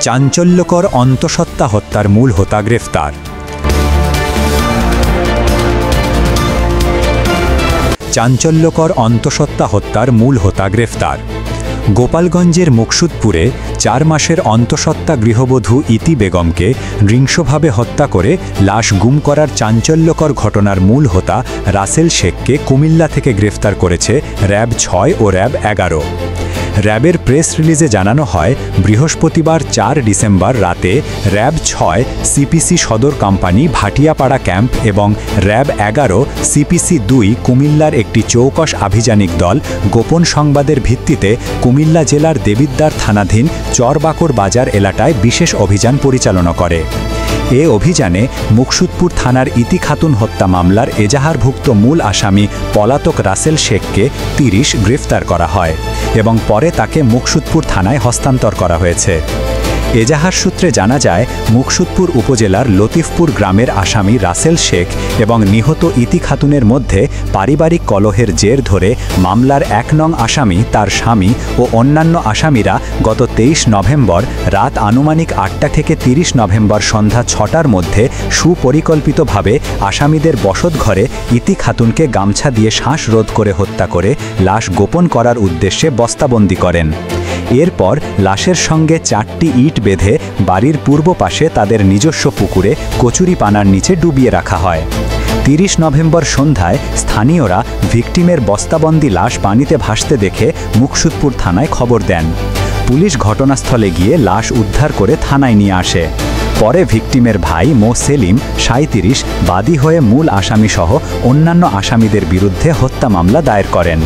চাঞ্চল্যকর অন্তঃসত্ত্বা হত্যার মূল হোতা গ্রেফতার। চাঞ্চল্যকর অন্তঃসত্ত্বা হত্যার মূল হোতা গ্রেফতার। গোপালগঞ্জের মুকসুদপুরে 4 মাসের অন্তঃসত্ত্বা গৃহবধূ ইতি বেগমকে নৃশংসভাবে হত্যা করে লাশ গুম করার চাঞ্চল্যকর ঘটনার মূল হোতা রাসেল শেখকে কুমিল্লা থেকে গ্রেফতার করেছে র্যাব 6 ও র্যাব 11। র্যাবের প্রেস রিলিজে জানানো হয়, বৃহস্পতিবার 4 ডিসেম্বর রাতে র্যাব 6 সিপিসি সদর কোম্পানি ভাটিয়াপাড়া ক্যাম্প এবং র্যাব 11 সিপিসি 2 কুমিল্লার একটি চৌকস আভিযানিক দল গোপন সংবাদের ভিত্তিতে কুমিল্লা জেলার দেবিদ্বার থানাধীন চরবাকর বাজার এলাকায় বিশেষ অভিযান পরিচালনা করে। এ অভিযানে মুকসুদপুর থানার ইতি খাতুন হত্যা মামলার এজাহারভুক্ত মূল আসামি পলাতক রাসেল শেখকে 30 গ্রেফতার করা হয় এবং পরে তাকে মুকসুদপুর থানায় হস্তান্তর করা হয়েছে। এজাহার সূত্রে জানা যায়, মুকসুদপুর উপজেলার লতিফপুর গ্রামের আসামি রাসেল শেখ এবং নিহত ইতি খাতুনের মধ্যে পারিবারিক কলহের জের ধরে মামলার 1 নং আসামি, তার স্বামী ও অন্যান্য আসামিরা গত 23 নভেম্বর রাত আনুমানিক 8টা থেকে 30 নভেম্বর সন্ধ্যা 6টার মধ্যে সুপরিকল্পিতভাবে আসামিদের বসতঘরে ইতি খাতুনকে গামছা দিয়ে শ্বাসরোধ করে হত্যা করে লাশ গোপন করার উদ্দেশ্যে বস্তাবন্দি করেন। এরপর লাশের সঙ্গে 4টি ইট বেঁধে বাড়ির পূর্ব পাশে তাদের নিজস্ব পুকুরে কচুরিপানার নিচে ডুবিয়ে রাখা হয়। 30 নভেম্বর সন্ধ্যায় স্থানীয়রা ভিকটিমের বস্তাবন্দি লাশ পানিতে ভাসতে দেখে মুকসুদপুর থানায় খবর দেন। পুলিশ ঘটনাস্থলে গিয়ে লাশ উদ্ধার করে থানায় নিয়ে আসে। পরে ভিকটিমের ভাই মো সেলিম 37 বাদী হয়ে মূল আসামিসহ অন্যান্য আসামিদের বিরুদ্ধে হত্যা মামলা দায়ের করেন।